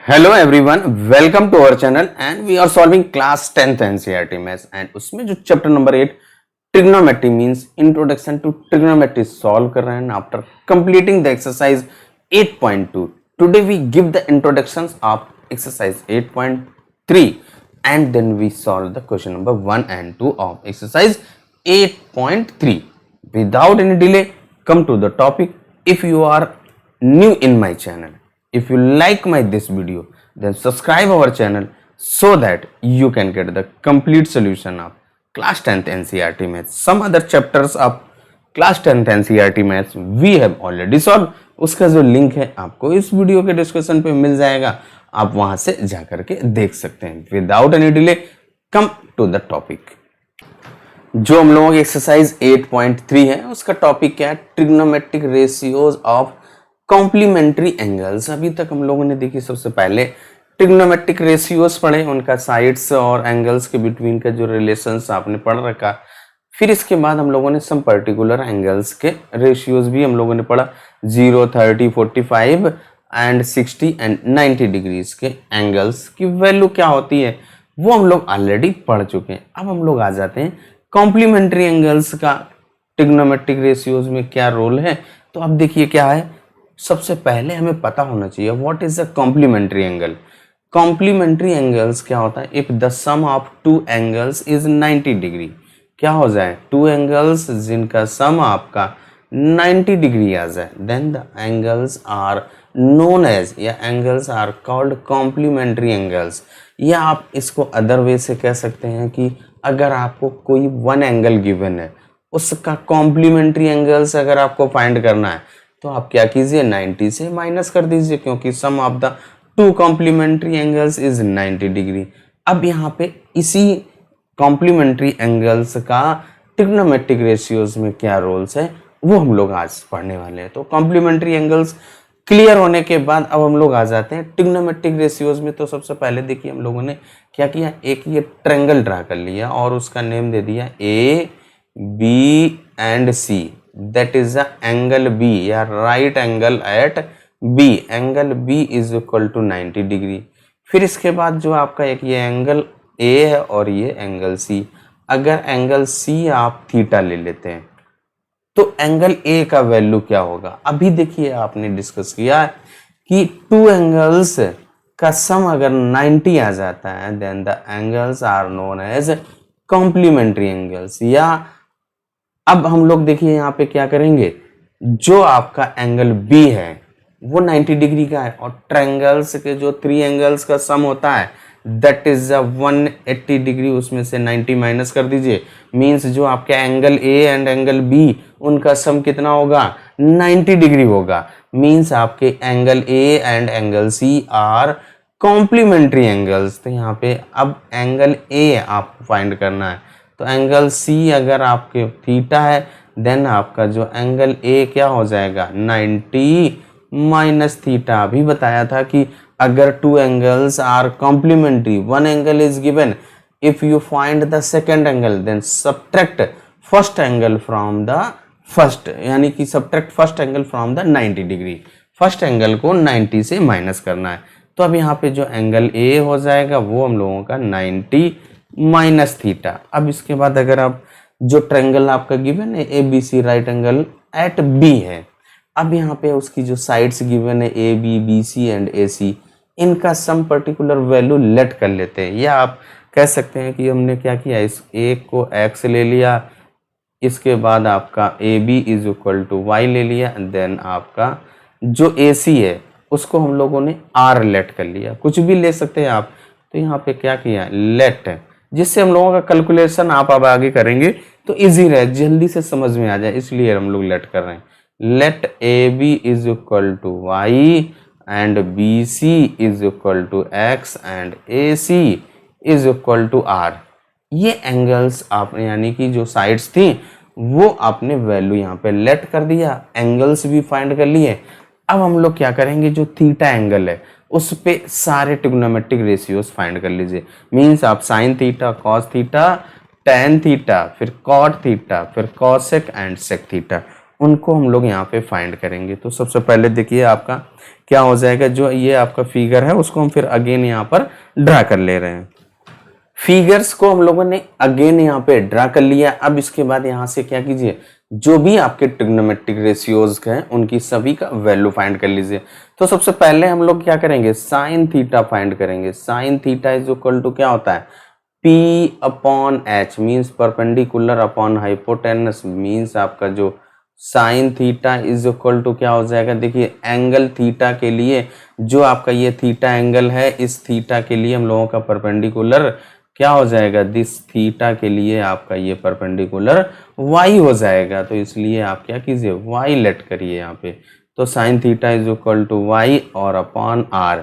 Hello everyone, welcome to our channel and we are solving class 10th NCERT maths and उसमें जो chapter number 8 trigonometry means introduction to trigonometry solve कर रहे हैं। After completing the exercise 8.2 today we give the introductions of exercise 8.3 and then we solve the question number 1 and 2 of exercise 8.3 without any delay. Come to the topic. If you are new in my channel, if you like this video, then subscribe our channel so that you can get the complete solution of class 10th NCERT maths. Some other chapters of class 10th NCERT maths we have already solved. उसका जो link है आपको इस video के description पे मिल जाएगा, आप वहां से जाकर के देख सकते हैं। Without any delay come to the topic. जो हम लोगों की एक्सरसाइज 8.3 है उसका टॉपिक क्या है? Trigonometric ratios of complementary angles. अभी तक हम लोगों ने देखी सबसे पहले ट्रिग्नोमेट्रिक रेशियोज पढ़े, उनका साइड्स और एंगल्स के बिटवीन का जो रिलेशंस आपने पढ़ रखा। फिर इसके बाद हम लोगों ने सम पर्टिकुलर एंगल्स के रेशियोज भी हम लोगों ने पढ़ा, 0, 30, 45 एंड 60 एंड 90 डिग्रीज के एंगल्स की वैल्यू क्या होती है वो हम लोग ऑलरेडी पढ़ चुके हैं। अब हम लोग आ जाते हैं कॉम्प्लीमेंट्री एंगल्स का ट्रिग्नोमेट्रिक रेशियोज में क्या रोल है। तो अब देखिए क्या है, सबसे पहले हमें पता होना चाहिए what is a complementary angle. Complementary angles क्या होता है? If the sum of two angles is 90 degree, क्या हो जाए? टू एंगल्स जिनका सम आपका 90 डिग्री आ जाए, then the angles are known as, या angles are called complementary angles. या आप इसको अदर वे से कह सकते हैं कि अगर आपको कोई वन एंगल गिवन है, उसका कॉम्प्लीमेंट्री एंगल्स अगर आपको फाइंड करना है तो आप क्या कीजिए, 90 से माइनस कर दीजिए, क्योंकि sum of the two complementary angles is 90 degree. अब यहाँ पे इसी कॉम्प्लीमेंट्री एंगल्स का ट्रिग्नोमेट्रिक रेशियोज में क्या रोल्स है वो हम लोग आज पढ़ने वाले हैं। तो कॉम्प्लीमेंट्री एंगल्स क्लियर होने के बाद अब हम लोग आ जाते हैं ट्रिग्नोमेट्रिक रेशियोज में। तो सबसे पहले देखिए हम लोगों ने क्या किया, एक ये ट्रायंगल ड्रा कर लिया और उसका नेम दे दिया A B and C, that is the angle B या right angle at B. Angle B is equal to 90 degree. फिर इसके बाद जो आपका एक ये एंगल ए है और ये एंगल सी, अगर एंगल सी आप थीटा ले लेते हैं तो एंगल ए का वैल्यू क्या होगा? अभी देखिए आपने डिस्कस किया कि टू एंगल्स का सम अगर 90 आ जाता है then the angles are known as complementary angles. या अब हम लोग देखिए यहाँ पे क्या करेंगे, जो आपका एंगल बी है वो 90 डिग्री का है और ट्रायंगल्स के जो थ्री एंगल्स का सम होता है दैट इज 180 डिग्री, उसमें से 90 माइनस कर दीजिए, मीन्स जो आपके angle A and angle B उनका सम कितना होगा? 90 डिग्री होगा। मीन्स आपके angle A and angle C are complementary angles. तो यहाँ पे अब एंगल ए आपको फाइंड करना है, तो एंगल सी अगर आपके थीटा है देन आपका जो एंगल ए क्या हो जाएगा? 90 माइनस थीटा। अभी बताया था कि अगर two angles are complementary, one angle is given, if you find the second angle then subtract first angle from the first, यानी कि subtract first angle from the 90 degree. First angle को 90 से minus करना है। तो अब यहाँ पे जो एंगल ए हो जाएगा वो हम लोगों का 90 माइनस थीटा। अब इसके बाद अगर आप जो ट्रायंगल आपका गिवन है A B C, right angle at B है, अब यहाँ पे उसकी जो साइड्स गिवन है A B B C and A C, इनका सम पर्टिकुलर वैल्यू लेट कर लेते हैं। या आप कह सकते हैं कि हमने क्या किया, इस एक को x ले लिया, इसके बाद आपका A B is equal to Y ले लिया, देन आपका जो ए सी है उसको हम लोगों ने r लेट कर लिया, कुछ भी ले सकते हैं आप। तो यहाँ पे क्या किया, लेट, जिससे हम लोगों का कैलकुलेशन आप अब आगे करेंगे तो इजी रहे, जल्दी से समझ में आ जाए, इसलिए हम लोग लेट कर रहे हैं। Let A B is equal to Y and B C is equal to X and A C is equal to R. ये एंगल्स आपने यानी कि जो साइड्स थी वो आपने वैल्यू यहाँ पे लेट कर दिया, एंगल्स भी फाइंड कर लिए। अब हम लोग क्या करेंगे, जो थीटा एंगल है उस पे सारे ट्रिग्नोमेट्रिक रेशियोज फाइंड कर लीजिए। मीन्स आप sine theta, cos theta, tan theta, फिर कॉट थीटा, फिर कॉसेक एंड सेक थीटा, उनको हम लोग यहाँ पे फाइंड करेंगे। तो सबसे पहले देखिए आपका क्या हो जाएगा, जो ये आपका फिगर है उसको हम फिर अगेन यहाँ पर ड्रा कर ले रहे हैं। फिगर्स को हम लोगों ने अगेन यहाँ पे ड्रा कर लिया। अब इसके बाद यहाँ से क्या कीजिए, जो भी आपके ट्रिग्नोमेट्रिक रेशियोज हैं उनकी सभी का वैल्यू फाइंड कर लीजिए। तो सबसे पहले हम लोग क्या करेंगे, साइन थीटा फाइंड करेंगे। Sine theta is equal to क्या होता है, P upon H means perpendicular upon hypotenuse, means आपका जो sine theta is equal to क्या हो जाएगा, देखिए एंगल थीटा के लिए जो आपका ये थीटा एंगल है, इस थीटा के लिए हम लोगों का परपेंडिकुलर क्या हो जाएगा, दिस थीटा के लिए आपका ये परपेंडिकुलर y हो जाएगा। तो इसलिए आप क्या कीजिए, y लेट करिए यहाँ पे। तो sine theta is equal to y और अपॉन r।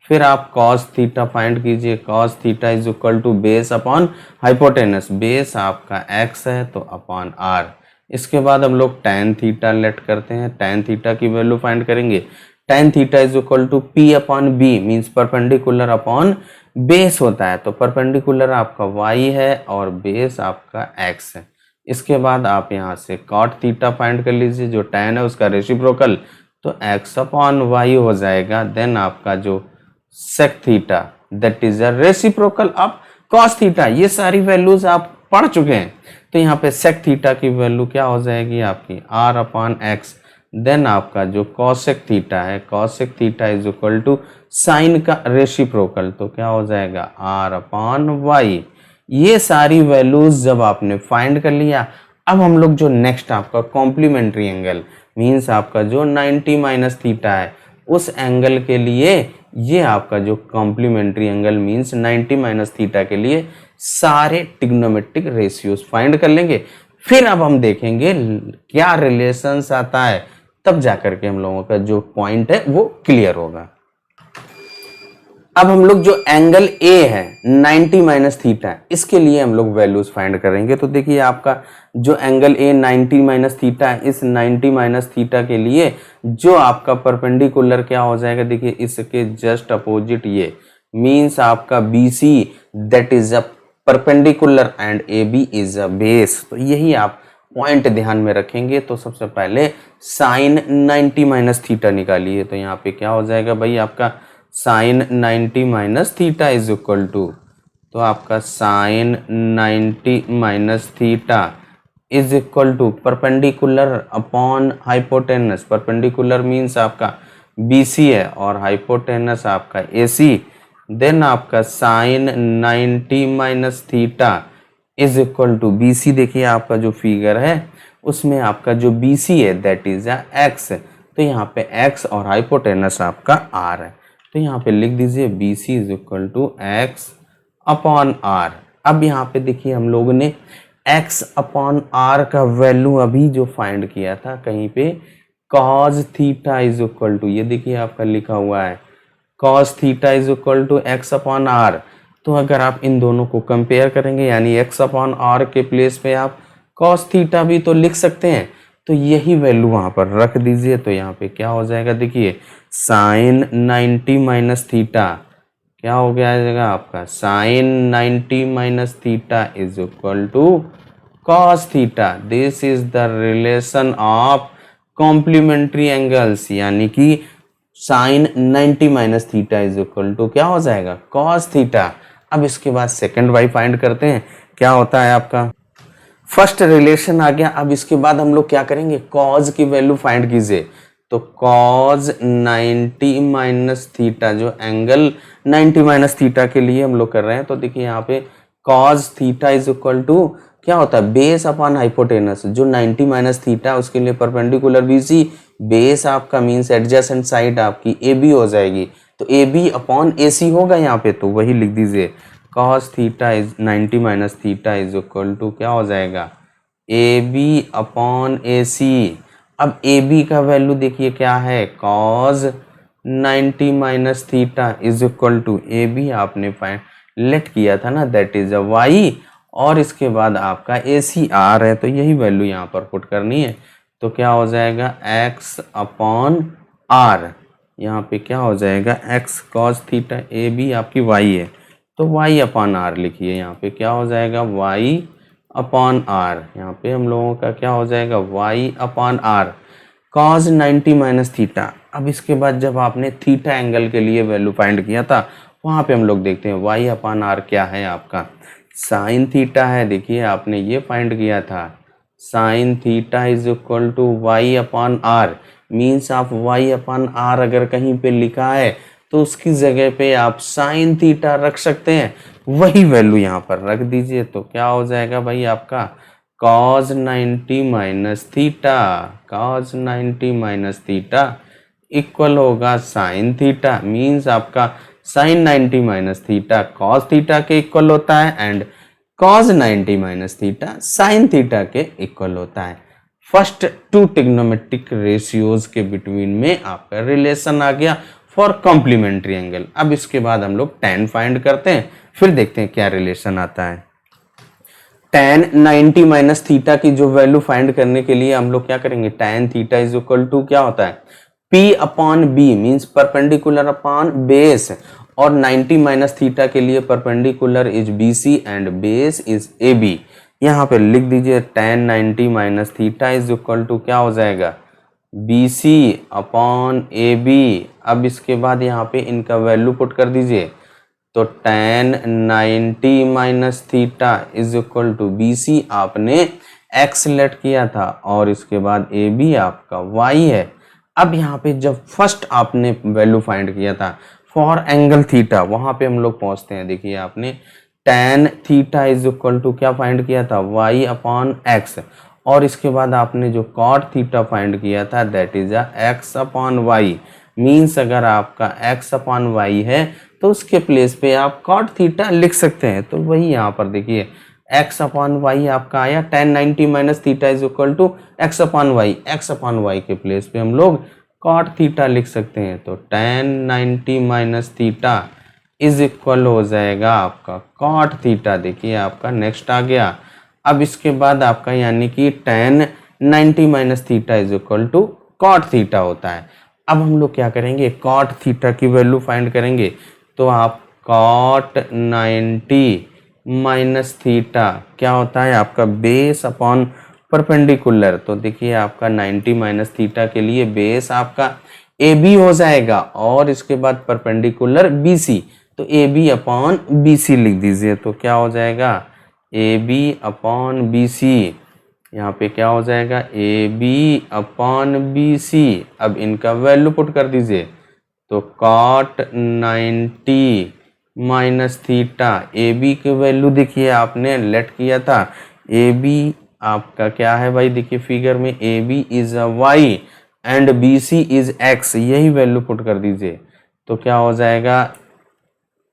फिर आप cos थीटा फाइंड कीजिए। cos theta is equal to base upon hypotenuse, base आपका x है तो अपॉन r। इसके बाद हम लोग tan थीटा लेट करते हैं, tan थीटा की वैल्यू फाइंड करेंगे। tan theta is equal to P upon B means perpendicular upon base होता है। तो परपेंडिकुलर आपका y है और बेस आपका x है। इसके बाद आप यहाँ से cot थीटा फाइंड कर लीजिए, जो tan है उसका रेसिप्रोकल, तो x अपॉन y हो जाएगा। देन आपका जो sec theta that is a reciprocal of cos theta. ये सारी वैल्यूज आप पढ़ चुके हैं। तो यहाँ पे sec थीटा की वैल्यू क्या हो जाएगी आपकी r अपॉन x। देन आपका जो cosec थीटा है, cosec theta is equal to sine का रेसिप्रोकल, तो क्या हो जाएगा r अपॉन y। ये सारी वैल्यूज जब आपने फाइंड कर लिया, अब हम लोग जो नेक्स्ट आपका कॉम्प्लीमेंट्री एंगल मीन्स आपका जो 90 माइनस थीटा है, उस एंगल के लिए ये आपका जो complementary angle means 90 minus theta के लिए सारे ट्रिग्नोमेट्रिक रेशियोज फाइंड कर लेंगे। फिर अब हम देखेंगे क्या रिलेशंस आता है, तब जाकर के हम लोगों का जो पॉइंट है वो क्लियर होगा। अब हम लोग जो एंगल ए है 90 माइनस थीटा, इसके लिए हम लोग वैल्यूज फाइंड करेंगे। तो देखिए आपका जो एंगल ए 90 माइनस थीटा है, इस 90 माइनस थीटा के लिए जो आपका परपेंडिकुलर क्या हो जाएगा, देखिए इसके जस्ट अपोजिट ये मीन्स आपका BC that is a perpendicular and AB is a base. तो यही आप पॉइंट ध्यान में रखेंगे। तो सबसे पहले साइन 90 माइनस थीटा निकालिए। तो यहाँ पे क्या हो जाएगा भाई, आपका sine 90 minus theta is equal to, तो आपका sine 90 minus theta is equal to perpendicular upon hypotenuse. Perpendicular means आपका BC है और हाइपोटेनस आपका AC। देन आपका sine 90 minus theta is equal to BC। देखिए आपका जो फिगर है उसमें आपका जो BC है दैट इज x, तो यहाँ पे x और हाइपोटेनस आपका r है। तो यहाँ पे लिख दीजिए BC is equal to x upon r। अब यहाँ पे देखिए हम लोगों ने x अपॉन r का वैल्यू अभी जो फाइंड किया था कहीं पे cos theta is equal to, ये देखिए आपका लिखा हुआ है cos theta is equal to x upon r। तो अगर आप इन दोनों को कंपेयर करेंगे यानी x अपॉन r के प्लेस पे आप cos थीटा भी तो लिख सकते हैं, तो यही वैल्यू वहां पर रख दीजिए। तो यहाँ पे क्या हो जाएगा, देखिए साइन 90 माइनस थीटा क्या हो गया जाएगा आपका sine 90 minus theta is equal to cos theta. This is the relation of complementary angles, यानी कि sine 90 minus theta is equal to क्या हो जाएगा cos थीटा। अब इसके बाद सेकंड वाई फाइंड करते हैं, क्या होता है आपका फर्स्ट रिलेशन आ गया। अब इसके बाद हम लोग क्या करेंगे, cos की वैल्यू फाइंड कीजिए। तो cos 90 माइनस थीटा, जो एंगल 90 माइनस थीटा के लिए हम लोग कर रहे हैं, तो देखिए यहाँ पे cos theta is equal to क्या होता है बेस अपॉन हाइपोटेनस। जो 90 माइनस थीटा उसके लिए परपेंडिकुलर BC, बेस आपका मीन्स एडजेसेंट साइड आपकी AB हो जाएगी, तो AB अपॉन AC होगा यहाँ पे, तो वही लिख दीजिए cos theta is 90 minus theta is equal to क्या हो जाएगा AB अपॉन AC। अब AB का वैल्यू देखिए क्या है cos 90 minus theta is equal to AB आपने फाइंड लेट किया था ना दैट इज अ y, और इसके बाद आपका AC R है, तो यही वैल्यू यहाँ पर पुट करनी है। तो क्या हो जाएगा x अपॉन R, यहाँ पे क्या हो जाएगा x cos थीटा, AB आपकी y है तो y अपॉन R लिखिए। यहाँ पे क्या हो जाएगा y अपॉन R, यहाँ पे हम लोगों का क्या हो जाएगा y upon R। cos 90 minus theta अब इसके बाद जब आपने थीटा एंगल के लिए वैल्यू फाइंड किया था, वहाँ पे हम लोग देखते हैं वाई अपान आर क्या है आपका, साइन थीटा है। देखिए आपने ये फाइंड किया था, sine theta is equal to Y upon R, means आप वाई अपान आर अगर कहीं पे लिखा है तो उसकी जगह पे आप साइन थीटा रख सकते हैं, वही वैल्यू यहाँ पर रख दीजिए। तो क्या हो जाएगा भाई आपका cos 90 minus theta, cos 90 minus theta इक्वल होगा साइन थीटा, मीन्स आपका sine 90 minus theta cos theta के इक्वल होता है and cos 90 minus theta sine theta के इक्वल होता है। फर्स्ट टू ट्रिग्नोमेट्रिक रेशियोज के बिटवीन में आपका रिलेशन आ गया फॉर कॉम्प्लीमेंट्री एंगल। अब इसके बाद हम लोग tan फाइंड करते हैं, फिर देखते हैं क्या रिलेशन आता है। tan 90 माइनस थीटा की जो वैल्यू फाइंड करने के लिए हम लोग क्या करेंगे, tan theta is equal to क्या होता है, P upon B, means perpendicular upon base, और 90 माइनस थीटा के लिए perpendicular is BC and base is AB। यहाँ पे लिख दीजिए tan 90 minus theta is equal to क्या हो जाएगा, BC अपॉन AB। अब इसके बाद यहाँ पे इनका वैल्यू पुट कर दीजिए, तो tan 90 minus theta is equal to BC आपने x लेट किया था और इसके बाद AB आपका y है। अब यहाँ पे जब फर्स्ट आपने वैल्यू फाइंड किया था फॉर एंगल थीटा, वहां पे हम लोग पहुंचते हैं। देखिए आपने tan theta is equal to क्या फाइंड किया था, y अपॉन x, और इसके बाद आपने जो cot थीटा फाइंड किया था that is x upon y, means अगर आपका x अपॉन y है तो उसके प्लेस पे आप cot थीटा लिख सकते हैं। तो वही यहाँ पर देखिए x अपॉन y आपका आया, tan 90 minus theta is equal to x upon y, x upon y के प्लेस पे हम लोग cot थीटा लिख सकते हैं। तो tan 90 minus theta is equal हो जाएगा आपका cot थीटा। देखिए आपका नेक्स्ट आ गया। अब इसके बाद आपका यानी कि tan 90 minus theta is equal to cot theta होता है। अब हम लोग क्या करेंगे, cot थीटा की वैल्यू फाइंड करेंगे। तो आप cot 90 माइनस थीटा क्या होता है आपका बेस अपॉन परपेंडिकुलर। तो देखिए आपका 90 माइनस थीटा के लिए बेस आपका AB हो जाएगा और इसके बाद परपेंडिकुलर BC, तो AB अपॉन BC लिख दीजिए। तो क्या हो जाएगा AB अपॉन BC, यहाँ पे क्या हो जाएगा AB अपॉन BC। अब इनका वैल्यू पुट कर दीजिए, तो cot 90 माइनस थीटा, AB की वैल्यू देखिए आपने लेट किया था, AB आपका क्या है भाई, देखिए फिगर में AB is y and BC is x, यही वैल्यू पुट कर दीजिए। तो क्या हो जाएगा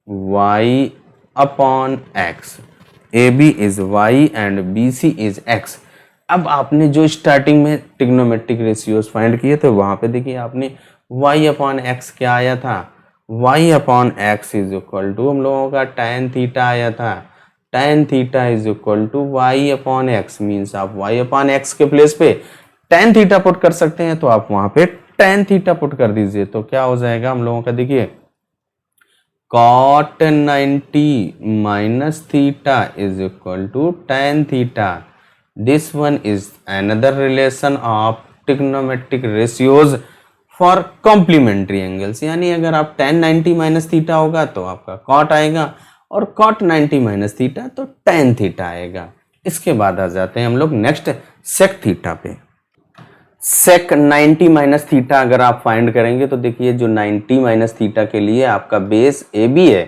y upon x, AB is y and BC is x। अब आपने जो स्टार्टिंग में ट्रिग्नोमेट्रिक रेशियोज फाइंड किए थे वहां पे देखिए आपने y अपॉन x क्या आया था, y upon x is equal to हम लोगों का tan थीटा आया था, tan theta is equal to y upon x, means आप y अपॉन x के प्लेस पे tan थीटा पुट कर सकते हैं, तो आप वहां पे tan थीटा पुट कर दीजिए। तो क्या हो जाएगा हम लोगों का, देखिए cot 90 minus theta is equal to tan theta. This one is another relation of trigonometric ratios for complementary angles, यानी अगर आप tan 90 माइनस थीटा होगा तो आपका cot आएगा और cot 90 माइनस थीटा तो tan थीटा आएगा। इसके बाद आ जाते हैं हम लोग नेक्स्ट sec थीटा पे। sec 90 माइनस थीटा अगर आप फाइंड करेंगे तो देखिए जो 90 माइनस थीटा के लिए आपका बेस AB है,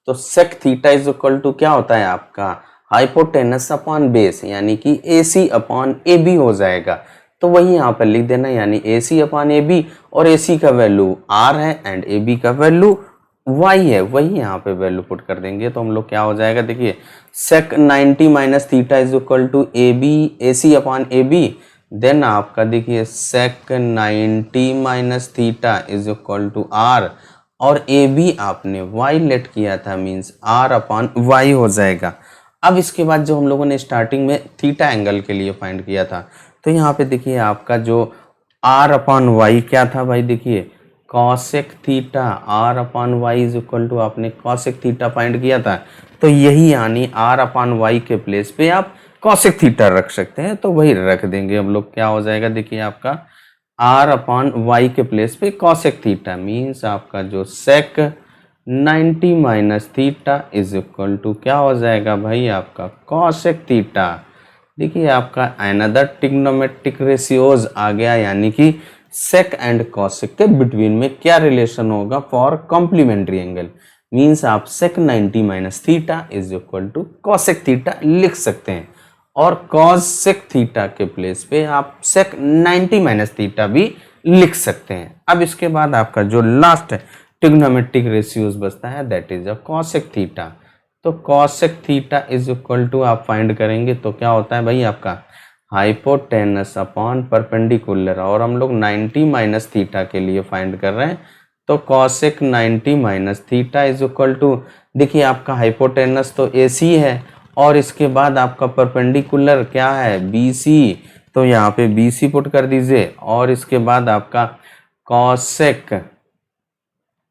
तो sec theta is equal to क्या होता है आपका हाइपोटेनस अपॉन बेस, यानी कि AC अपॉन AB हो जाएगा। तो वही यहाँ पर लिख देना, यानी AC अपॉन AB, और AC का वैल्यू R है एंड AB का वैल्यू Y है, वही यहाँ पे वैल्यू पुट कर देंगे। तो हम लोग क्या हो जाएगा, देखिए sec 90 minus theta is equal to AC upon AB, then आपका देखिए sec 90 minus theta is equal to R, और AB आपने Y लेट किया था, मीन्स R अपॉन Y हो जाएगा। अब इसके बाद जो हम लोगों ने स्टार्टिंग में थीटा एंगल के लिए फाइंड किया था, तो यहाँ पे देखिए आपका जो R अपॉन Y क्या था भाई, देखिए cosec theta, R upon Y is equal to आपने cosec थीटा फाइंड किया था, तो यही यानी R अपॉन Y के प्लेस पे आप cosec थीटा रख सकते हैं। तो वही रख देंगे हम लोग। क्या हो जाएगा देखिए आपका आर अपॉन वाई के प्लेस पे कॉसेक थीटा मीन्स आपका जो sec 90 minus theta is equal to क्या हो जाएगा भाई आपका कॉसेक थीटा। देखिए आपका अनदर ट्रिग्नोमेट्रिक रेशियोज आ गया, यानी कि सेक एंड कॉसेक के बिटवीन में क्या रिलेशन होगा फॉर कॉम्प्लीमेंट्री एंगल। मीन्स आप sec 90 minus theta is equal to cosec theta लिख सकते हैं, और कॉस सेक थीटा के प्लेस पे आप सेक 90 माइनस थीटा भी लिख सकते हैं। अब इसके बाद आपका जो लास्ट ट्रिग्नोमेट्रिक रेशियोज बचता है that is a cosec theta. तो cosec theta is equal to आप फाइंड करेंगे तो क्या होता है भाई आपका हाइपोटेनस अपॉन परपेंडिकुलर, और हम लोग 90 माइनस थीटा के लिए फाइंड कर रहे हैं। तो cosec 90 minus theta is equal to, देखिए आपका हाइपोटेनस तो AC है और इसके बाद आपका परपेंडिकुलर क्या है BC, तो यहाँ पे BC पुट कर दीजिए, और इसके बाद आपका cosec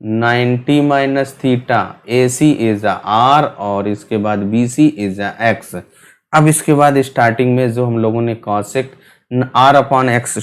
90 minus theta AC is R और इसके बाद BC इज X। अब इसके बाद स्टार्टिंग में जो हम लोगों ने cosec R upon x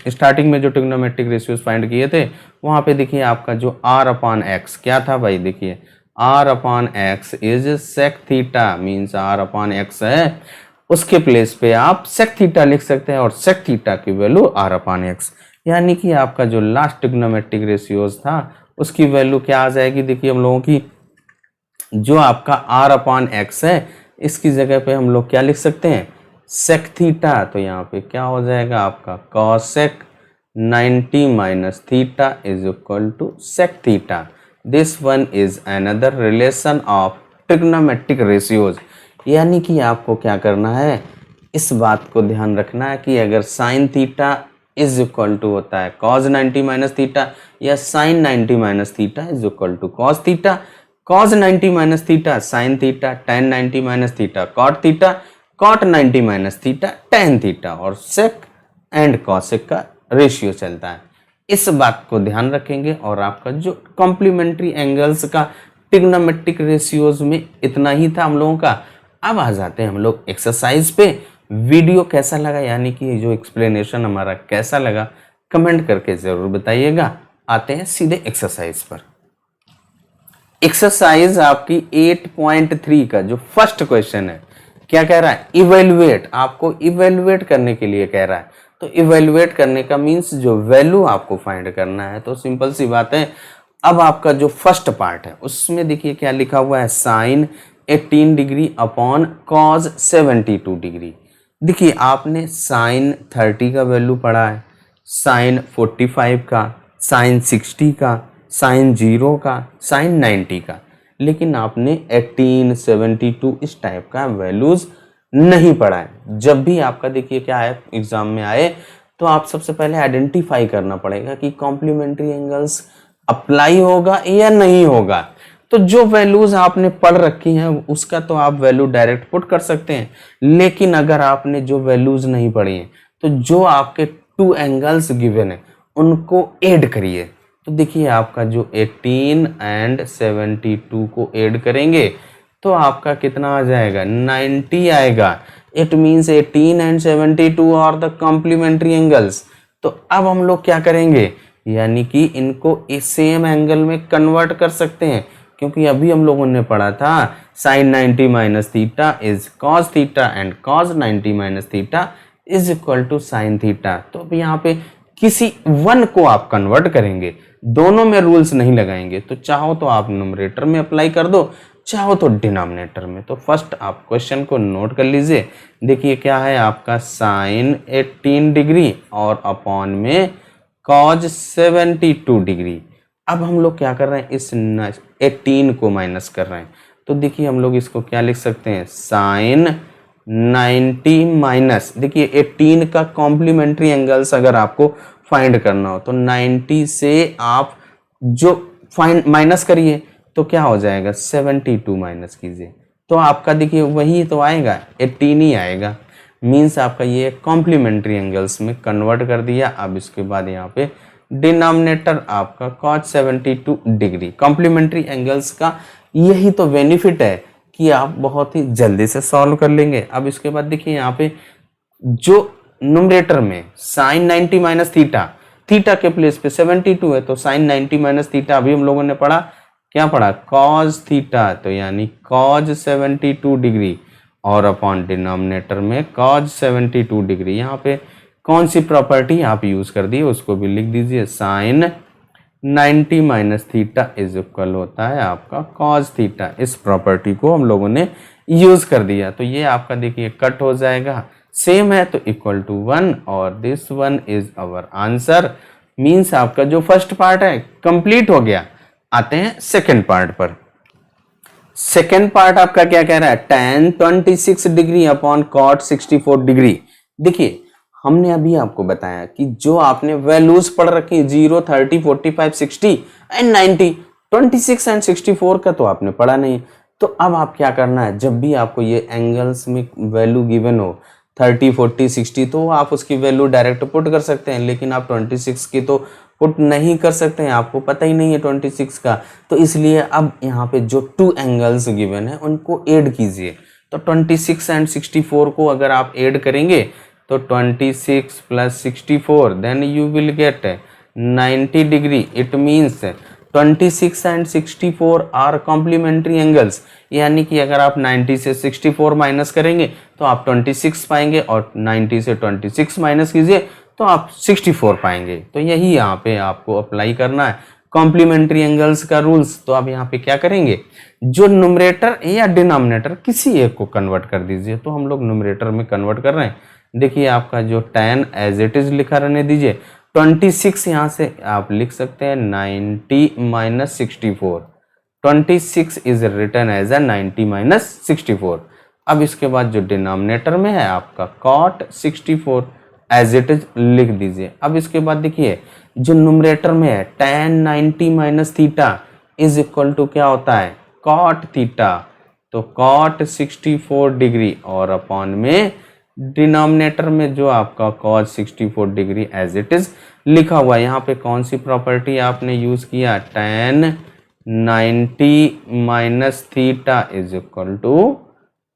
starting में जो ट्रिग्नोमेट्रिक रेशियोज फाइंड किए थे वहां पे देखिए आपका जो R अपॉन एक्स क्या था भाई, देखिए R upon X is sec theta means R upon X है, उसके प्लेस पे आप सेक थीटा लिख सकते हैं और सेक थीटा की वैल्यू R अपॉन एक्स, यानी कि आपका जो लास्ट ट्रिग्नोमेट्रिक रेशियोज था उसकी वैल्यू क्या आ जाएगी। देखिए हम लोगों की जो आपका R अपॉन एक्स है इसकी जगह पे हम लोग क्या लिख सकते हैं सेक थीटा, तो यहाँ पे क्या हो जाएगा आपका cosec 90 minus theta is equal to sec theta. This one is another relation of trigonometric ratios, यानी कि आपको क्या करना है इस बात को ध्यान रखना है कि अगर sine theta is equal to होता है कॉज 90 माइनस थीटा या sine 90 minus theta is equal to cos theta, cos 90 minus theta sine theta, tan 90 minus theta cot theta, cot 90 minus theta tan theta, और sec and cosec का ratio चलता है। इस बात को ध्यान रखेंगे और आपका जो कॉम्प्लीमेंट्री एंगल्स का ट्रिग्नोमेट्रिक रेशियोज में इतना ही था हम लोगों का। अब आ जाते हैं हम लोग एक्सरसाइज पे। वीडियो कैसा लगा, यानी कि जो एक्सप्लेनेशन हमारा कैसा लगा कमेंट करके जरूर बताइएगा। आते हैं सीधे एक्सरसाइज पर। एक्सरसाइज आपकी 8.3 का जो फर्स्ट क्वेश्चन है क्या कह रहा है, इवेल्युएट, आपको इवेल्युएट करने के लिए कह रहा है। तो इवेल्युएट करने का मीन्स जो वैल्यू आपको फाइंड करना है, तो सिंपल सी बात है। अब आपका जो फर्स्ट पार्ट है उसमें देखिए क्या लिखा हुआ है sine 18 degree upon cos 72 degree. देखिए आपने साइन 30 का वैल्यू पढ़ा है, साइन 45 का, साइन 60 का, साइन 0 का, साइन 90 का, लेकिन आपने 18 72 इस टाइप का वैल्यूज नहीं पढ़ा है। जब भी आपका देखिए क्या है एग्जाम में आए तो आप सबसे पहले आइडेंटिफाई करना पड़ेगा कि कॉम्प्लीमेंट्री एंगल्स अप्लाई होगा या नहीं होगा। तो जो वैल्यूज आपने पढ़ रखी हैं उसका तो आप वैल्यू डायरेक्ट पुट कर सकते हैं, लेकिन अगर आपने जो वैल्यूज नहीं पढ़ी हैं तो जो आपके टू एंगल्स गिवन है उनको ऐड करिए। तो देखिए आपका जो 18 एंड 72 को ऐड करेंगे तो आपका कितना आ जाएगा 90 आएगा। It means 18 and 72 are the complementary angles. तो अब हम लोग क्या करेंगे, यानी कि इनको इस सेम एंगल में कन्वर्ट कर सकते हैं, क्योंकि अभी हम लोगों ने पढ़ा था sine 90 minus theta is cos theta and cos 90 minus theta is equal to sine theta. तो अब यहाँ पे किसी वन को आप कन्वर्ट करेंगे, दोनों में रूल्स नहीं लगाएंगे। तो चाहो तो आप न्यूमरेटर में अप्लाई कर दो, चाहो तो डिनोमिनेटर में। तो फर्स्ट आप क्वेश्चन को नोट कर लीजिए। देखिए क्या है आपका साइन 18 डिग्री और अपॉन में कॉज 72 डिग्री। अब हम लोग क्या कर रहे हैं इस 18 को माइनस कर रहे हैं। तो देखिए हम लोग इसको क्या लिख सकते हैं साइन 90 माइनस, देखिए 18 का कॉम्प्लीमेंट्री एंगल्स अगर आपको फाइंड करना हो तो 90 से आप जो फाइंड माइनस करिए तो क्या हो जाएगा 72 माइनस कीजिए तो आपका देखिए वही तो आएगा 18 ही आएगा। मीन्स आपका ये कॉम्प्लीमेंट्री एंगल्स में कन्वर्ट कर दिया। अब इसके बाद यहाँ पे डिनोमिनेटर आपका cos 72 डिग्री। कॉम्प्लीमेंट्री एंगल्स का यही तो बेनिफिट है कि आप बहुत ही जल्दी से सॉल्व कर लेंगे। अब इसके बाद देखिए यहाँ पे जो न्यूमरेटर में साइन 90 माइनस थीटा, थीटा के प्लेस पे 72 है तो साइन 90 माइनस थीटा, अभी हम लोगों ने पढ़ा, क्या पढ़ा, कॉज थीटा, तो यानी कॉज 72 डिग्री और अपॉन डिनोमिनेटर में कॉज 72 डिग्री। यहाँ पे कौन सी प्रॉपर्टी आप यूज कर दिए उसको भी लिख दीजिए, sine 90 minus theta is equal होता है आपका कॉज थीटा। इस प्रॉपर्टी को हम लोगों ने यूज कर दिया, तो ये आपका देखिए कट हो जाएगा, सेम है तो इक्वल टू 1 और this one is our answer. मीन्स आपका जो फर्स्ट पार्ट है कंप्लीट हो गया। आते हैं सेकंड पार्ट पर। सेकंड पार्ट आपका क्या कह रहा है, tan 26 degree upon cot 64 degree. देखिए हमने अभी आपको बताया कि जो आपने वैल्यूज पढ़ रखी है 0, 30, 45, 60 एंड 90, 26 एंड 64 का तो आपने पढ़ा नहीं। तो अब आप क्या करना है, जब भी आपको ये एंगल्स में वैल्यू गिवन हो 30, 40, 60, तो आप उसकी वैल्यू डायरेक्ट पुट कर सकते हैं, लेकिन आप 26 की तो पुट नहीं कर सकते हैं, आपको पता ही नहीं है 26 का। तो इसलिए अब यहाँ पे जो 2 एंगल्स गिवन है उनको ऐड कीजिए। तो 26 एंड 64 को अगर आप ऐड करेंगे तो 26 plus 64 then you will get 90 degree. It means 26 and 64 are complementary angles, यानी कि अगर आप 90 से 64 माइनस करेंगे तो आप 26 पाएंगे और 90 से 26 माइनस कीजिए तो आप 64 पाएंगे। तो यही यहाँ पे आपको अप्लाई करना है कॉम्प्लीमेंट्री एंगल्स का रूल्स। तो आप यहाँ पे क्या करेंगे, जो न्यूमरेटर या डिनोमिनेटर किसी एक को कन्वर्ट कर दीजिए। तो हम लोग न्यूमरेटर में कन्वर्ट कर रहे हैं। देखिए आपका जो tan एज इट इज लिखा रहने दीजिए, 26 यहाँ से आप लिख सकते हैं 90 minus 64। 26 is written as a 90 minus 64। अब इसके बाद जो डिनोमिनेटर में है आपका cot 64 एज इट इज लिख दीजिए। अब इसके बाद देखिए जो न्यूमरेटर में है tan 90 minus theta is equal to क्या होता है, cot थीटा। तो cot 64 डिग्री और अपॉन में डिनोमिनेटर में जो आपका cos 64 degree as it is लिखा हुआ है। यहाँ पे कौन सी प्रॉपर्टी आपने यूज किया, tan 90 minus theta is equal to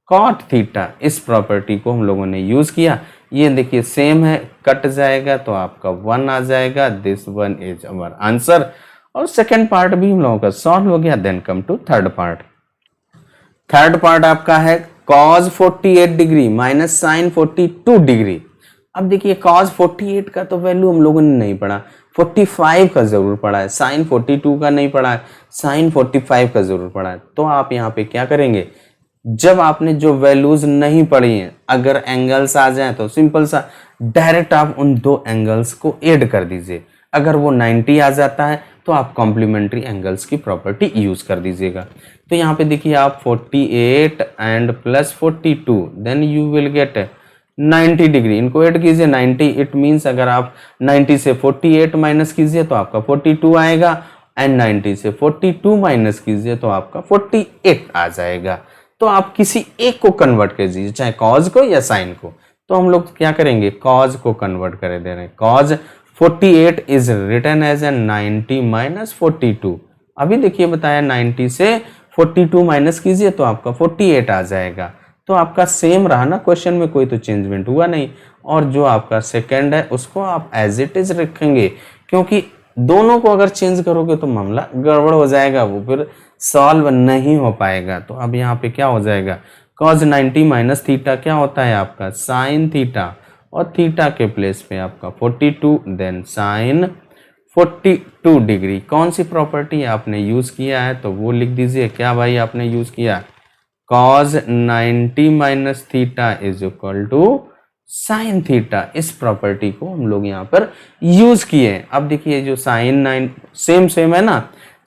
cot theta. इस प्रॉपर्टी को हम लोगों ने यूज किया। ये देखिए सेम है, कट जाएगा तो आपका 1 आ जाएगा। This one is our answer. और सेकेंड पार्ट भी हम लोगों का सॉल्व हो गया। Then come to third part. Third part आपका है cos 48 degree minus sine 42 degree. अब देखिए cos 48 का तो वैल्यू हम लोगों ने नहीं पढ़ा, 45 का जरूर पढ़ा है, साइन 42 का नहीं पढ़ा है, साइन 45 का जरूर पढ़ा है। तो आप यहाँ पे क्या करेंगे, जब आपने जो वैल्यूज नहीं पढ़ी हैं अगर एंगल्स आ जाए तो सिंपल सा डायरेक्ट आप उन 2 एंगल्स को ऐड कर दीजिए। अगर वो 90 आ जाता है तो आप कॉम्प्लीमेंट्री एंगल्स की प्रॉपर्टी यूज कर दीजिएगा। तो यहाँ पे देखिए आप 48 and plus 42 then you will get 90 degree. इनको ऐड कीजिए 90। इट मीन्स अगर आप 90 से 48 माइनस कीजिए तो आपका 42 आएगा एंड 90 से 42 माइनस कीजिए तो आपका 48 आ जाएगा। तो आप किसी एक को कन्वर्ट कर दीजिए, चाहे कॉज को या साइन को। तो हम लोग क्या करेंगे, कॉज को कन्वर्ट कर दे रहे हैं। Cos 48 is written as a 90 minus 42। अभी देखिए बताया 90 से 42 माइनस कीजिए तो आपका 48 आ जाएगा। तो आपका सेम रहा ना, क्वेश्चन में कोई तो चेंजमेंट हुआ नहीं। और जो आपका सेकंड है उसको आप एज इट इज रखेंगे, क्योंकि दोनों को अगर चेंज करोगे तो मामला गड़बड़ हो जाएगा, वो फिर सॉल्व नहीं हो पाएगा। तो अब यहाँ पे क्या हो जाएगा, cos 90 माइनस थीटा क्या होता है आपका साइन थीटा, और थीटा के प्लेस पे आपका 42 देन साइन 42 डिग्री। कौन सी प्रॉपर्टी आपने यूज किया है तो वो लिख दीजिए। क्या भाई आपने यूज किया, cos 90 minus theta is equal to sine theta. इस प्रॉपर्टी को हम लोग यहाँ पर यूज किए। अब देखिए जो साइन 9 सेम है ना,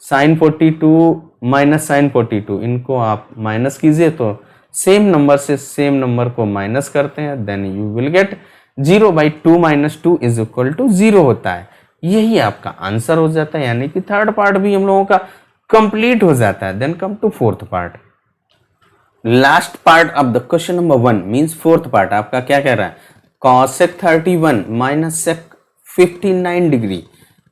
साइन 42 माइनस साइन 42, इनको आप माइनस कीजिए तो सेम नंबर से सेम नंबर को माइनस करते हैं, then you will get 0/2 minus 2 is equal to 0 होता है। यही आपका आंसर हो जाता है, यानी कि थर्ड पार्ट भी हम लोगों का कंप्लीट हो जाता है। Then come to fourth part. Last part of the question number 1 means fourth part आपका क्या कह रहा है, cosec 31 माइनस sec 59 डिग्री।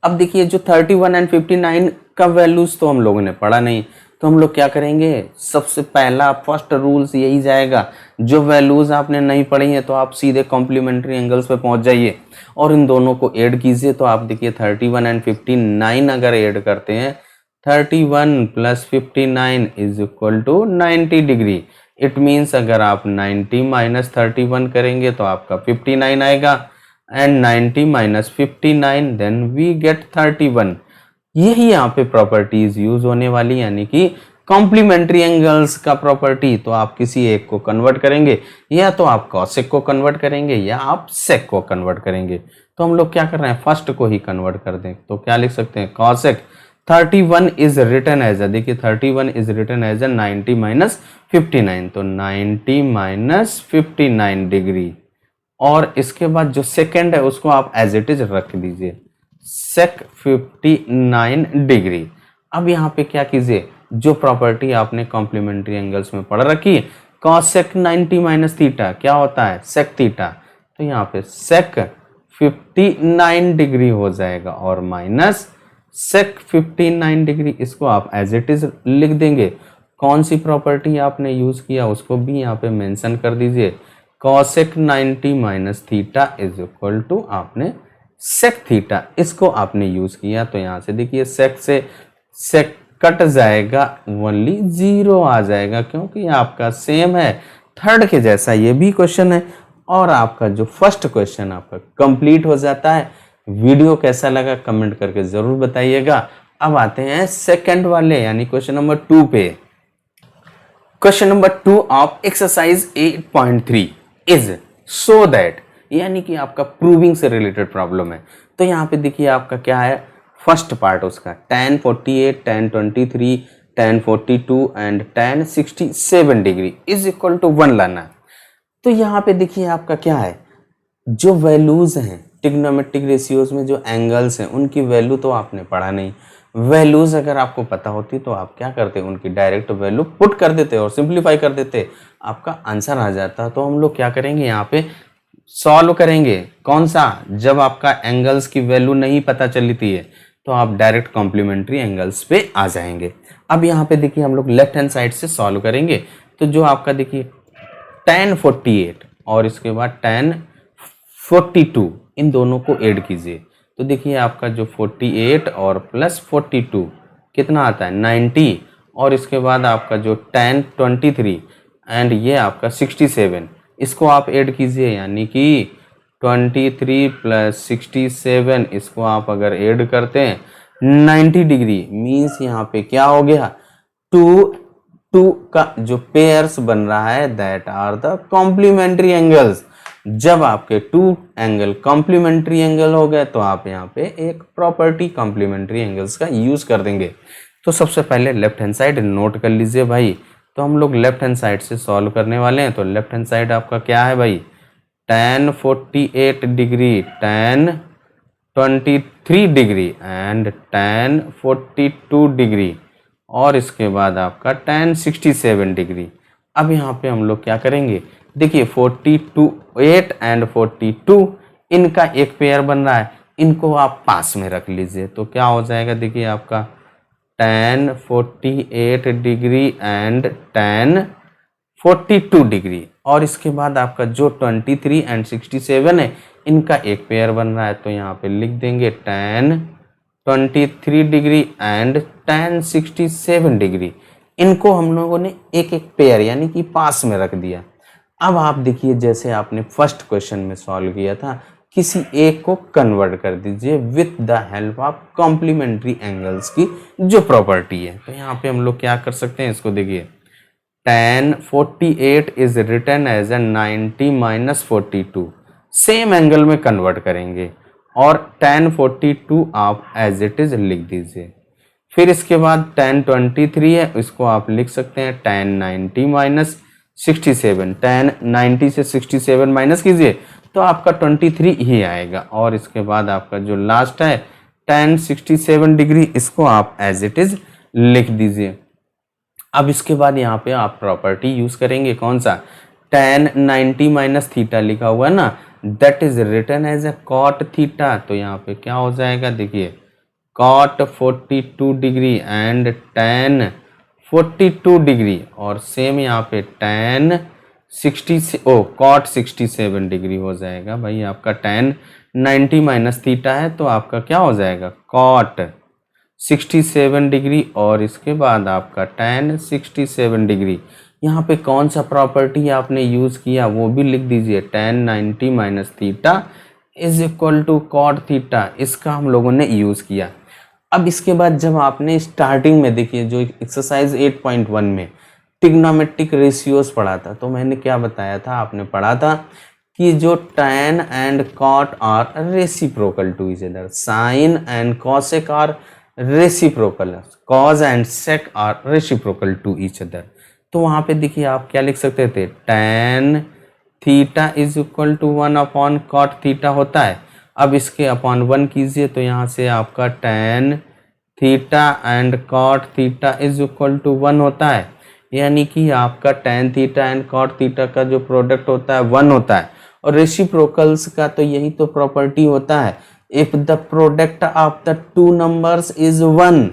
अब देखिए जो 31 एंड 59 का वैल्यूज तो हम लोगों ने पढ़ा नहीं, तो हम लोग क्या करेंगे, सबसे पहला फर्स्ट रूल्स यही जाएगा, जो वैल्यूज आपने नहीं पढ़ी हैं तो आप सीधे कॉम्प्लीमेंट्री एंगल्स पे पहुंच जाइए और इन दोनों को ऐड कीजिए। तो आप देखिए 31 एंड 59 अगर ऐड करते हैं, 31 plus 59 is equal to 90 degree. It means अगर आप 90 माइनस 31 करेंगे तो आपका 59 आएगा, and 90 minus 59 then we get 31। यही यहाँ पे प्रॉपर्टीज यूज होने वाली, यानी कि कॉम्प्लीमेंट्री एंगल्स का प्रॉपर्टी। तो आप किसी एक को कन्वर्ट करेंगे, या तो आप कॉसेक को कन्वर्ट करेंगे या आप सेक को कन्वर्ट करेंगे। तो हम लोग क्या कर रहे हैं, फर्स्ट को ही कन्वर्ट कर दें। तो क्या लिख सकते हैं, cosec 31 is written as a, देखिए 31 is written as a 90 minus 59, तो 90 माइनस 59 डिग्री। और इसके बाद जो सेकंड है उसको आप एज इट इज रख दीजिए, सेक 59 डिग्री। अब यहाँ पे क्या कीजिए, जो प्रॉपर्टी आपने कॉम्प्लीमेंट्री एंगल्स में पढ़ रखी, कॉसेक 90 माइनस थीटा क्या होता है, सेक थीटा। तो यहाँ पे सेक 59 डिग्री हो जाएगा और माइनस सेक 59 डिग्री, इसको आप एज इट इज लिख देंगे। कौन सी प्रॉपर्टी आपने यूज किया उसको भी यहाँ पे मेंशन कर दीजिए, cosec 90 minus theta is equal to आपने सेक थीटा, इसको आपने यूज किया। तो यहाँ से देखिए सेक से सेक कट जाएगा, ओनली 0 आ जाएगा, क्योंकि आपका सेम है थर्ड के जैसा ये भी क्वेश्चन है, और आपका जो फर्स्ट क्वेश्चन आपका कंप्लीट हो जाता है। वीडियो कैसा लगा कमेंट करके जरूर बताइएगा। अब आते हैं सेकंड वाले यानी क्वेश्चन नंबर 2 पे। Question number 2 of exercise 8.3 is so that, यानी कि आपका प्रूविंग से रिलेटेड प्रॉब्लम है। तो यहाँ पे देखिए आपका क्या है, फर्स्ट पार्ट उसका tan 48, tan 23, tan 42 and tan 67 degree is equal to 1 लाना है। तो यहाँ पे देखिए आपका क्या है, जो वैल्यूज हैं ट्रिग्नोमेट्रिक रेशियोज में जो एंगल्स हैं उनकी वैल्यू तो आपने पढ़ा नहीं। वैल्यूज अगर आपको पता होती तो आप क्या करते, उनकी डायरेक्ट वैल्यू पुट कर देते और सिंप्लीफाई कर देते, आपका आंसर आ जाता। तो हम लोग क्या करेंगे, यहाँ पे सॉल्व करेंगे। कौन सा, जब आपका एंगल्स की वैल्यू नहीं पता चली थी तो आप डायरेक्ट कॉम्प्लीमेंट्री एंगल्स पे आ जाएंगे। अब यहाँ पे देखिए हम लोग लेफ्ट हैंड साइड से सॉल्व करेंगे। तो जो आपका देखिए tan 48 और इसके बाद tan 42, इन दोनों को ऐड कीजिए। तो देखिए आपका जो 48 और प्लस 42 कितना आता है 90, और इसके बाद आपका जो tan 23 एंड ये आपका 67, इसको आप ऐड कीजिए, यानी कि 23 प्लस 67, इसको आप अगर ऐड करते हैं 90 डिग्री, मीन्स यहाँ पे क्या हो गया, टू का जो पेयर्स बन रहा है that are the complementary angles. जब आपके टू एंगल कॉम्प्लीमेंट्री एंगल हो गए तो आप यहाँ पे एक प्रॉपर्टी कॉम्प्लीमेंट्री एंगल्स का यूज कर देंगे। तो सबसे पहले लेफ्ट हैंड साइड नोट कर लीजिए भाई। तो हम लोग लेफ्ट हैंड साइड से सॉल्व करने वाले हैं। तो लेफ्ट हैंड साइड आपका क्या है भाई, tan 48 degree, tan 23 degree and tan 42 degree, और इसके बाद आपका tan 67 डिग्री। अब यहाँ पे हम लोग क्या करेंगे, देखिए 42 8 एंड 42 इनका एक पेयर बन रहा है, इनको आप पास में रख लीजिए। तो क्या हो जाएगा, देखिए आपका tan 48 degree and tan 42 degree, और इसके बाद आपका जो 23 एंड 67 है इनका एक पेयर बन रहा है। तो यहाँ पे लिख देंगे tan 23 degree and tan 67 degree, इनको हम लोगों ने एक एक पेयर यानी कि पास में रख दिया। अब आप देखिए जैसे आपने फर्स्ट क्वेश्चन में सॉल्व किया था, किसी एक को कन्वर्ट कर दीजिए with the help of complementary angles की जो प्रॉपर्टी है। तो यहाँ पे हम लोग क्या कर सकते हैं, इसको देखिए tan 48 is written as a 90 minus 42, same angle में कन्वर्ट करेंगे, और tan 42 आप एज इट इज लिख दीजिए। फिर इसके बाद tan 23 है, इसको आप लिख सकते हैं tan 90 माइनस 67, tan 90 से 67 माइनस कीजिए तो आपका 23 ही आएगा, और इसके बाद आपका जो लास्ट है tan 67 डिग्री, इसको आप एज इट इज लिख दीजिए। अब इसके बाद यहाँ पे आप प्रॉपर्टी यूज करेंगे, कौन सा, tan 90 माइनस थीटा लिखा हुआ है ना, that is written as a cot theta. तो यहाँ पे क्या हो जाएगा, देखिए cot 42 degree and tan 42 degree और सेम यहाँ पे tan 60 कॉट 67 डिग्री हो जाएगा भाई। आपका tan 90 माइनस थीटा है तो आपका क्या हो जाएगा कॉट 67 डिग्री और इसके बाद आपका tan 67 डिग्री। यहाँ पे कौन सा प्रॉपर्टी आपने यूज़ किया वो भी लिख दीजिए। tan 90 minus theta is equal to cot theta, इसका हम लोगों ने यूज़ किया। अब इसके बाद जब आपने स्टार्टिंग में देखिए जो एक्सरसाइज 8.1 में ट्रिग्नोमेट्रिक रेशियोज पढ़ा था तो मैंने क्या बताया था, आपने पढ़ा था कि जो tan and cot are reciprocal to each other, sin and cosec are reciprocal, cos and sec are reciprocal to each other. तो वहाँ पे देखिए आप क्या लिख सकते थे, tan theta is equal to 1 upon cot theta होता है। अब इसके अपॉन 1 कीजिए तो यहाँ से आपका tan theta and cot theta is equal to 1 होता है, यानी कि आपका tan theta and cot theta का जो प्रोडक्ट होता है 1 होता है। और रेसिप्रोकल्स का तो यही तो प्रॉपर्टी होता है, if the product of the two numbers is 1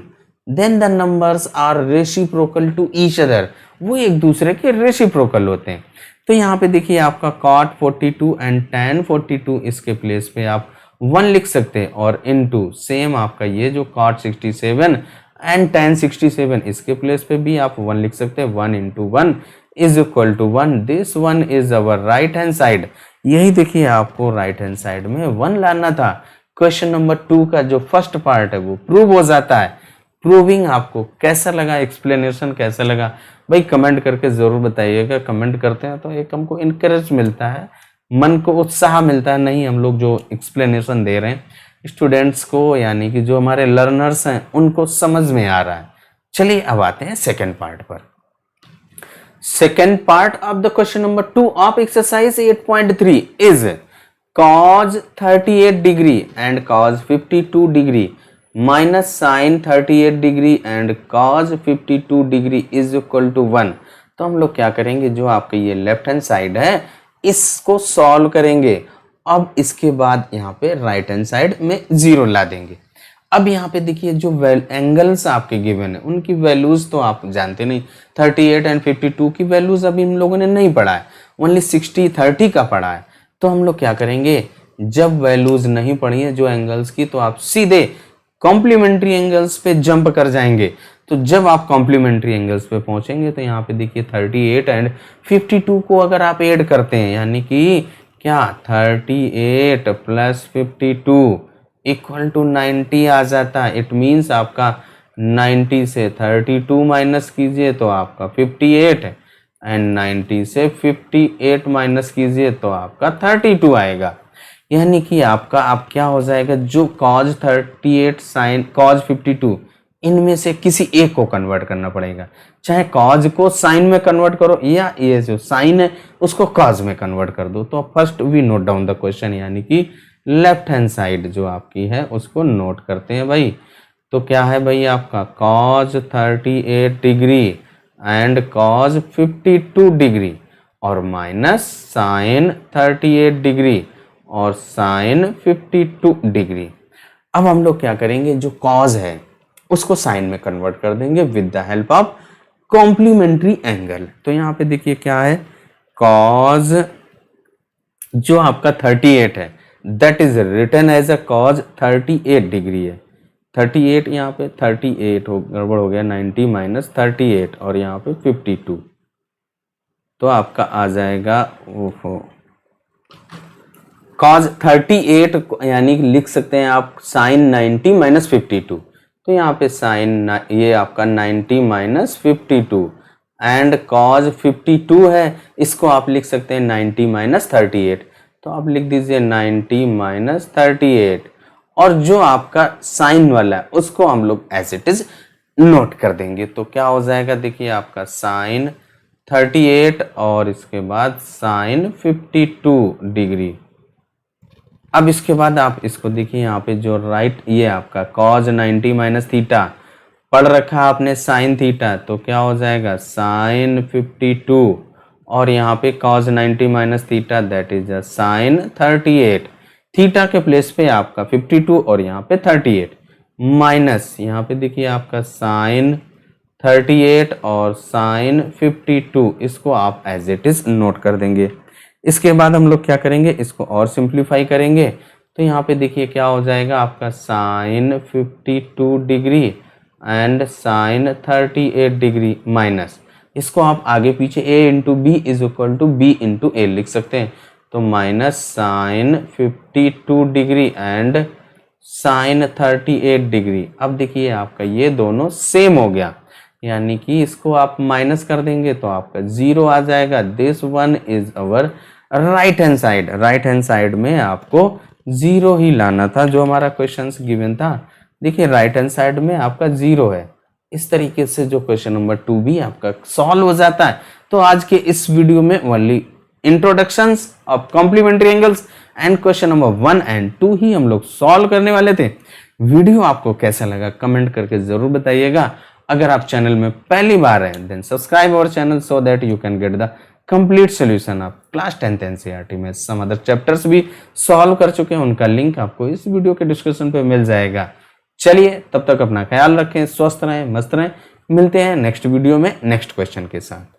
then the numbers are reciprocal to each other, वो एक दूसरे के रेसिप्रोकल होते हैं। तो यहाँ पे देखिए आपका cot 42 एंड tan 42 इसके प्लेस पे आप 1 लिख सकते हैं और इनटू सेम आपका ये जो cot 67 एंड tan 67 इसके प्लेस पे भी आप 1 लिख सकते हैं। 1 into 1 is equal to 1, this 1 is our right hand side. यही देखिए आपको राइट हैंड साइड में 1 लाना था। क्वेश्चन नंबर 2 का जो फर्स्ट पार्ट है वो प्रूव हो जाता है। प्रूविंग आपको कैसा लगा, एक्सप्लेनेशन कैसा लगा भाई कमेंट करके ज़रूर बताइएगा। कमेंट करते हैं तो एक हमको इनकरेज मिलता है, मन को उत्साह मिलता है, नहीं हम लोग जो एक्सप्लेनेशन दे रहे हैं स्टूडेंट्स को यानी कि जो हमारे लर्नर्स हैं उनको समझ में आ रहा है। चलिए अब आते हैं सेकेंड पार्ट पर। Second part of the question number 2 of exercise 8.3 is cos 38 degree and cos 52 degree minus sine 38 degree and cos 52 degree is equal to 1। तो हम लोग क्या करेंगे, जो आपके ये लेफ्ट हैंड साइड है इसको सॉल्व करेंगे। अब इसके बाद यहाँ पे राइट हैंड साइड में 0 ला देंगे। अब यहाँ पे देखिए जो एंगल्स आपके गिवन है उनकी वैल्यूज तो आप जानते नहीं, 38 एंड 52 की वैल्यूज अभी हम लोगों ने नहीं पढ़ा है, ओनली 60 30 का पढ़ा है। तो हम लोग क्या करेंगे, जब वैल्यूज नहीं पढ़ी है जो एंगल्स की तो आप सीधे कॉम्प्लीमेंट्री एंगल्स पे जंप कर जाएंगे। तो जब आप कॉम्प्लीमेंट्री एंगल्स पे पहुंचेंगे तो यहाँ पे देखिए 38 एंड 52 को अगर आप ऐड करते हैं यानी कि क्या 38 प्लस 52 इक्वल टू 90 आ जाता है। इट मीन्स आपका 90 से 32 माइनस कीजिए तो आपका 58 एंड 90 से 58 माइनस कीजिए तो आपका 32 आएगा। यानी कि आपका अब क्या हो जाएगा, जो cos 38 sin cos 52 इनमें से किसी एक को कन्वर्ट करना पड़ेगा, चाहे cos को sin में कन्वर्ट करो या ये जो sin है उसको cos में कन्वर्ट कर दो। तो first we note down the question, यानी कि लेफ्ट हैंड साइड जो आपकी है उसको नोट करते हैं भाई। तो क्या है भाई आपका cos 38 degree and cos 52 degree और माइनस sin 38 डिग्री और sin 52 डिग्री। अब हम लोग क्या करेंगे, जो cos है उसको sin में कन्वर्ट कर देंगे with the help of complementary angle. तो यहाँ पे देखिए क्या है, cos जो आपका 38 है that is written as a cos 38 degree है। 38 यहाँ पे 38 हो गड़बड़ हो गया, 90 माइनस 38 और यहाँ पे 52 तो आपका आ जाएगा cos 38 यानी लिख सकते हैं आप sin 90 माइनस 52। तो यहाँ पे sin ये आपका 90 माइनस 52 एंड cos 52 है, इसको आप लिख सकते हैं 90 माइनस 38। तो आप लिख दीजिए 90 माइनस 38 और जो आपका साइन वाला है उसको हम लोग एज इट इज नोट कर देंगे। तो क्या हो जाएगा, देखिए आपका साइन 38 और इसके बाद साइन 52 डिग्री। अब इसके बाद आप इसको देखिए यहाँ पे जो राइट ये आपका cos 90 माइनस थीटा पढ़ रखा आपने साइन थीटा, तो क्या हो जाएगा साइन 52 और यहाँ पे cos 90 minus theta that is a sine 38। Theta के प्लेस पे आपका 52 और यहाँ पे 38 माइनस यहाँ पे देखिए आपका साइन 38 और साइन 52, इसको आप एज इट इज नोट कर देंगे। इसके बाद हम लोग क्या करेंगे, इसको और सिंप्लीफाई करेंगे। तो यहाँ पे देखिए क्या हो जाएगा आपका sine 52 degree and sine 38 degree minus, इसको आप आगे पीछे a into B is equal to B into A लिख सकते हैं। तो minus sine 52 degree and sine 38 degree. अब देखिए आपका ये दोनों सेम हो गया, यानी कि इसको आप माइनस कर देंगे तो आपका 0 आ जाएगा। This one is our right hand side. Right hand side में आपको 0 ही लाना था जो हमारा क्वेश्चन गिवन था। देखिए राइट हैंड साइड में आपका 0 है। इस तरीके से जो क्वेश्चन नंबर 2 भी आपका सॉल्व हो जाता है। तो आज के इस वीडियो में only introductions of complementary angles and question number 1 and 2 ही हम लोग सॉल्व करने वाले थे। वीडियो आपको कैसा लगा कमेंट करके जरूर बताइएगा। अगर आप चैनल में पहली बार हैं then subscribe our channel so that you can get the complete solution of class 10th NCERT में सम अदर चैप्टर्स भी सॉल्व कर चुके हैं, उनका लिंक आपको इस वीडियो के डिस्क्रिप्शन पे मिल जाएगा। चलिए तब तक अपना ख्याल रखें, स्वस्थ रहें, मस्त रहें। मिलते हैं नेक्स्ट वीडियो में नेक्स्ट क्वेश्चन के साथ।